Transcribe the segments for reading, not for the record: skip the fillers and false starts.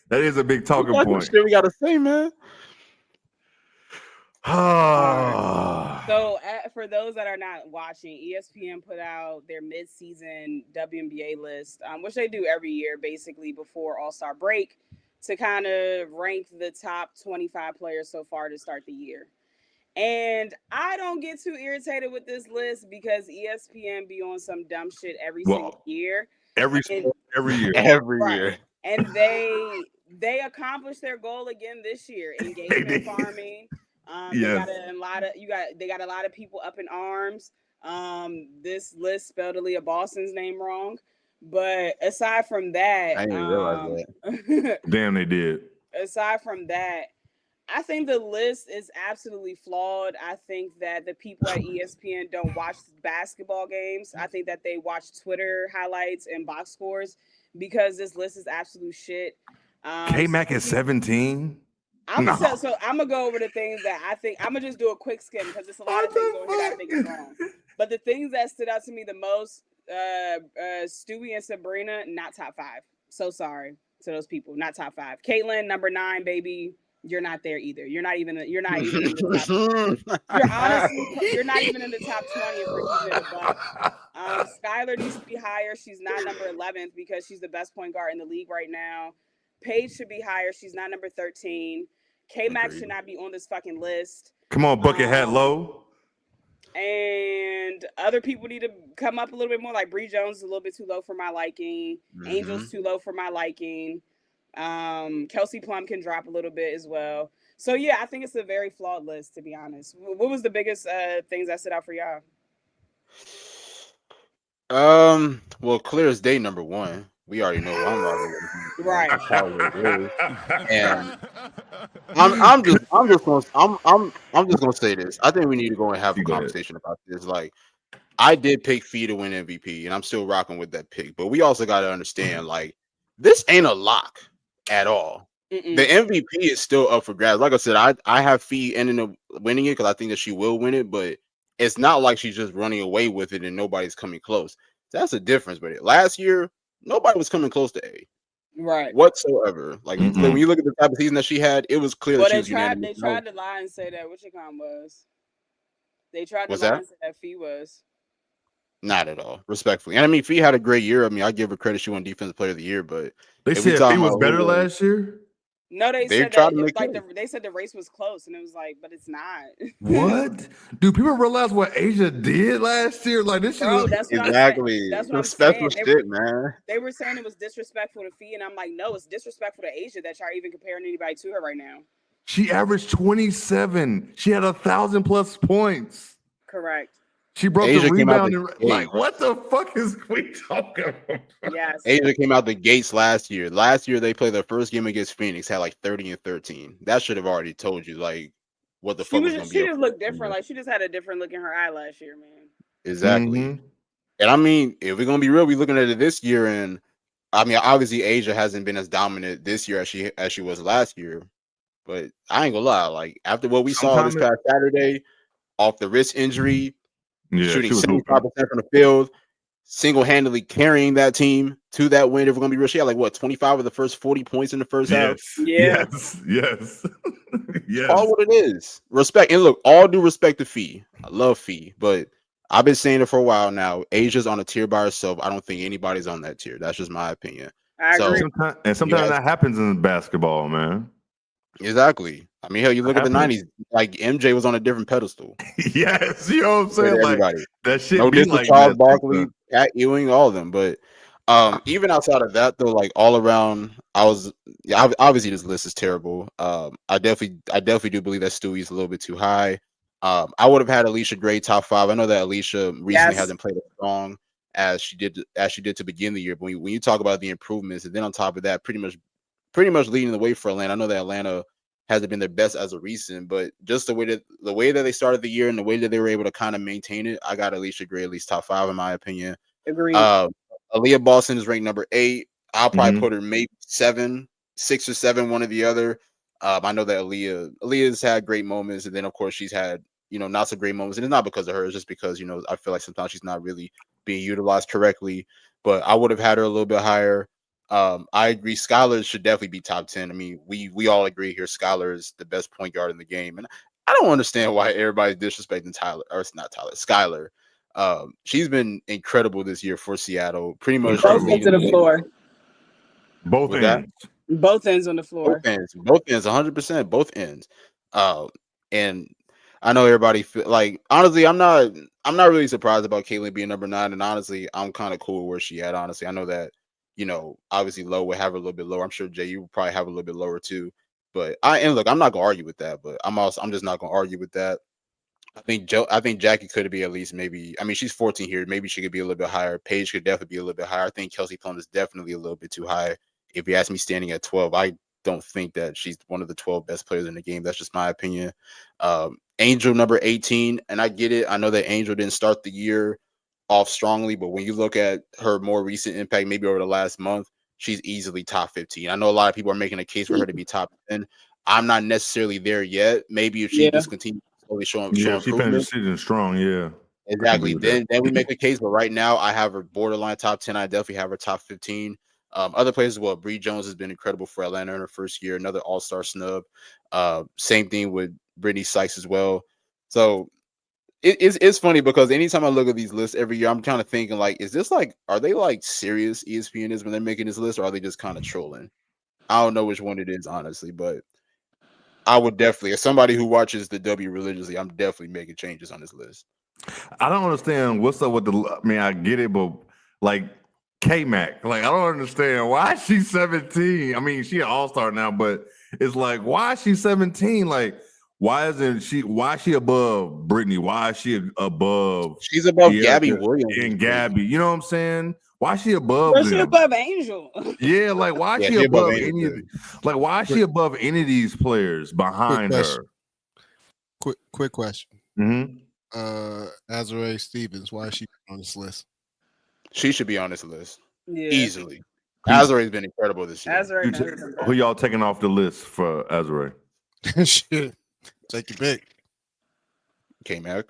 That is a big talking point. Shit we gotta say, man. So, for those that are not watching, ESPN put out their mid-season WNBA list, which they do every year, basically before All-Star break, to kind of rank the top 25 players so far to start the year. And I don't get too irritated with this list because ESPN be on some dumb shit every single year. Every And, year. Every right. year. And they accomplished their goal again this year. Engagement farming. They got a lot of they got a lot of people up in arms. This list spelled Aaliyah Boston's name wrong. But aside from that, I didn't realize that. Damn, they did. Aside from that, I think the list is absolutely flawed. I think that the people at ESPN don't watch basketball games. I think that they watch Twitter highlights and box scores because this list is absolute shit. K-Mac is 17. I'm gonna go over the things that I think. I'm gonna just do a quick skim because there's a lot of things over here that I think is wrong. But the things that stood out to me the most, Stewie and Sabrina, not top 5. So sorry to those people, not top 5. Caitlin, number 9, baby. You're not there either. You're not even in the top. You're not even in the top 20 if we're keeping it a buck. Skylar needs to be higher. She's not number 11th because she's the best point guard in the league right now. Paige should be higher. She's not number 13. K-Max should not be on this fucking list. Come on, Bucket Hat Low. And other people need to come up a little bit more. Like Bree Jones is a little bit too low for my liking. Angel's too low for my liking. Kelsey Plum can drop a little bit as well. So yeah, I think it's a very flawed list, to be honest. What was the biggest things that stood out for y'all? Well, clear as day, number 1. We already know I'm right. And I'm just gonna say this. I think we need to go and have a conversation about this. Like, I did pick Fee to win MVP, and I'm still rocking with that pick. But we also got to understand, like, this ain't a lock at all. The MVP is still up for grabs. Like I said, I have Fee ending up winning it because I think that she will win it, but it's not like she's just running away with it and nobody's coming close. That's the difference with it. Last year, nobody was coming close to A. Right. Whatsoever. Like, when you look at the type of season that she had, it was clear that she was unanimous. They tried to lie and say that Wichicon was. They tried to lie and say that Fee was. Not at all, respectfully. And I mean, Fee had a great year. I mean, I give her credit; she won Defensive Player of the Year. But they said Fee was better last year. No, they said that they said the race was close, and it was like, but it's not. What? Do people realize what Asia did last year? Like this shit. That's what exactly. That's what I'm saying. Shit, man. They were saying it was disrespectful to Fee, and I'm like, no, it's disrespectful to Asia that y'all even comparing anybody to her right now. She averaged 27. She had 1,000+ points. Correct. She broke the rebound. Like, what the fuck is we talking about? Yes. Asia came out the gates last year. Last year, they played their first game against Phoenix, had like 30 and 13. That should have already told you, like, what the fuck was going to be. She just looked different. Like, she just had a different look in her eye last year, man. Exactly. And I mean, if we're going to be real, we're looking at it this year. And I mean, obviously, Asia hasn't been as dominant this year as she was last year. But I ain't going to lie. Like, after what we saw this past Saturday, off the wrist injury, shooting 75% from the field, single-handedly carrying that team to that win. If we're gonna be real, she had like what 25 of the first 40 points in the first half. Yes. All what it is. Respect. And look, all due respect to Fee. I love Fee, but I've been saying it for a while now. Asia's on a tier by herself. I don't think anybody's on that tier. That's just my opinion. I agree. And sometimes that happens in basketball, man. Exactly. I mean, hell, you look at the 90s, like MJ was on a different pedestal. Yes, you know what I'm saying? Like, that shit no be like Charles Barkley, Pat Ewing, all of them. But even outside of that, though, like all around, obviously this list is terrible. I definitely do believe that Stewie's a little bit too high. I would have had Alicia Gray top 5. I know that Alicia recently hasn't played as strong as she did to begin the year. But when you talk about the improvements, and then on top of that, pretty much leading the way for Atlanta. I know that Atlanta hasn't been their best as a recent, but just the way that they started the year and the way that they were able to kind of maintain it, I got Alicia Gray at least top 5 in my opinion. Agreed. Aaliyah Boston is ranked number 8. I'll probably put her maybe 7, 6 or 7, one or the other. I know that Aaliyah's had great moments, and then of course she's had not so great moments, and it's not because of her. It's just because I feel like sometimes she's not really being utilized correctly. But I would have had her a little bit higher. I agree. Skylar should definitely be top 10. I mean, we all agree here. Skylar is the best point guard in the game, and I don't understand why everybody's disrespecting Tyler, or it's not Tyler, Skylar. She's been incredible this year for Seattle. Pretty much Both Incredible. ends of the floor. Both with that. ends. Both ends on the floor. Both ends, 100%, both ends. And I know everybody like honestly, I'm not really surprised about Caitlin being number 9, and honestly, I'm kind of cool where she at. Honestly, I know that obviously Low would have her a little bit lower. I'm sure Jay, you would probably have a little bit lower too. But look, I'm not gonna argue with that. But I'm just not gonna argue with that. I think Jackie could be at least maybe. I mean, she's 14 here. Maybe she could be a little bit higher. Paige could definitely be a little bit higher. I think Kelsey Plum is definitely a little bit too high. If you ask me, standing at 12, I don't think that she's one of the 12 best players in the game. That's just my opinion. Angel number 18, and I get it. I know that Angel didn't start the year off strongly, but when you look at her more recent impact, maybe over the last month, she's easily top 15. I know a lot of people are making a case for her to be top 10. I'm not necessarily there yet. Maybe if she Yeah. just continues slowly show Yeah, she finished the improvement. season strong. Yeah, Exactly. with that. Then we make a case, but right now I have her borderline top 10. I definitely have her top 15. Other places, well, Bree Jones has been incredible for Atlanta in her first year, another all-star snub. Same thing with Brittany Sykes as well. So it's funny because anytime I look at these lists every year, I'm kind of thinking like, is this like, are they like serious ESPN is when they're making this list, or are they just kind of trolling? I don't know which one it is, honestly, but I would definitely, as somebody who watches the W religiously, I'm definitely making changes on this list. I don't understand what's up with the. I mean, I get it, but like K Mac, like I don't understand why she's 17. I mean, she an all star now, but it's like why is she 17? Like why isn't she? Why is she above Brittany? Why is she above? She's above Erica Gabby Williams and Gabby? You know what I'm saying? Why is she above Where's she them? above Angel? Yeah, like why is Yeah, she she above above Angel, any of? too. Like why is she above any of these players behind her? Quick question. Mm-hmm. Azurá Stevens, why is she on this list? She should be on this list Yeah. easily. Azurá has been incredible this year. Who y'all taking off the list for Azurá? Shit. Take your pick. K-Mac.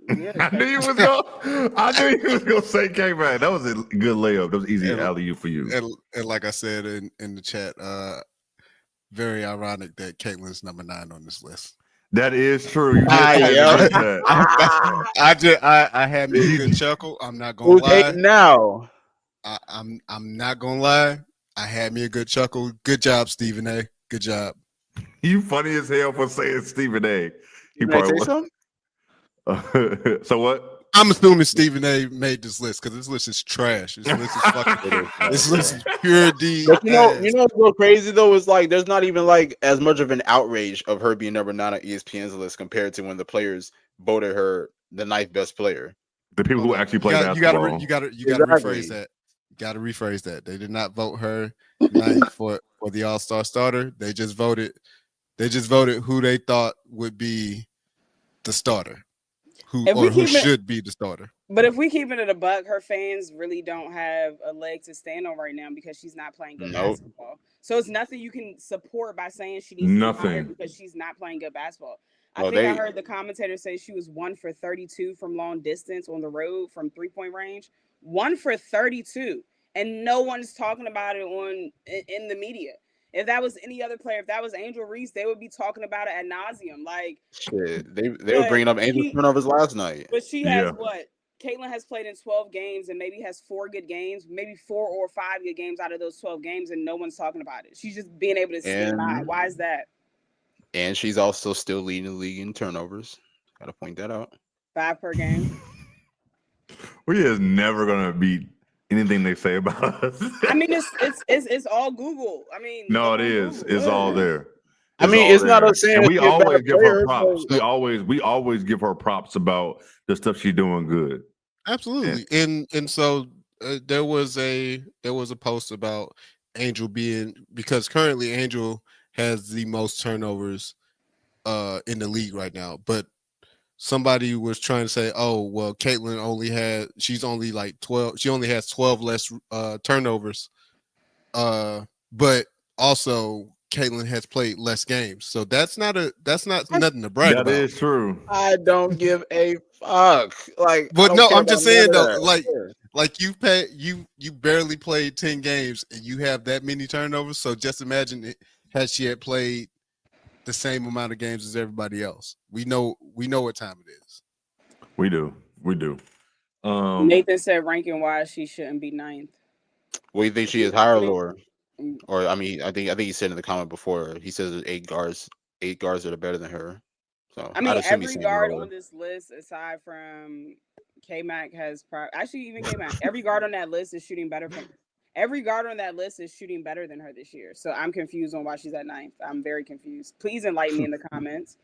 Yeah, I knew you was gonna say K Mac. That was a good layup. That was easy alley-oop for you. And like I said in the chat, very ironic that Caitlin's number 9 on this list. That is true. You did Yeah. I had me a good chuckle. I'm not gonna Who's lie. hating now? I'm not gonna lie. I had me a good chuckle. Good job, Stephen A. Good job. You funny as hell for saying Stephen A. He Can I say probably something? So what? I'm assuming Stephen A. made this list because this list is trash. This list is fucking. This list is pure D. But you know what's real crazy though is like there's not even like as much of an outrage of her being number 9 on ESPN's list compared to when the players voted her the 9th best player. The people who actually play basketball. You gotta Exactly. rephrase that. You gotta rephrase that. They did not vote her 9th for the All-Star starter. They just voted who they thought would be the starter. Who should be the starter. But if we keep it at a buck, her fans really don't have a leg to stand on right now because she's not playing good basketball. So it's nothing you can support by saying she needs to be higher because she's not playing good basketball. I heard the commentator say she was 1 for 32 from long distance on the road from 3-point range. 1 for 32, and no one's talking about it in the media. If that was any other player, if that was Angel Reese, they would be talking about it ad nauseum. Like shit, they were bringing up Angel turnovers last night. But she has what? Caitlin has played in 12 games and maybe has 4 good games, maybe 4 or 5 good games out of those 12 games, and no one's talking about it. She's just being able to stand by. Why is that? And she's also still leading the league in turnovers. Gotta point that out. 5 per game. We is never gonna beat anything they say about us. I mean, it's all Google. I mean, no, it is. Google. It's all there. It's not us saying we always give her props. We always give her props about the stuff she's doing good. Absolutely. And so there was a post about Angel because currently Angel has the most turnovers in the league right now, but somebody was trying to say, oh, well, Caitlin she's only like 12. She only has 12 less turnovers. But also Caitlin has played less games. So that's not nothing to brag That about. is true. I don't give a fuck. Like, I But don't no, care I'm just about none saying of though, that. like you barely played 10 games and you have that many turnovers. So just imagine had she had played the same amount of games as everybody else. We know what time it is. We do. Nathan said ranking wise, she shouldn't be 9th. What do you think she is, higher or lower? Or I mean, I think he said in the comment before, he says there's 8 guards that are better than her. So I mean, I'd assume he's every saying guard lower. on this list, aside from K-Mac, actually even K-Mac. Every guard on that list is shooting better than her this year. So I'm confused on why she's at 9th. I'm very confused. Please enlighten me in the comments.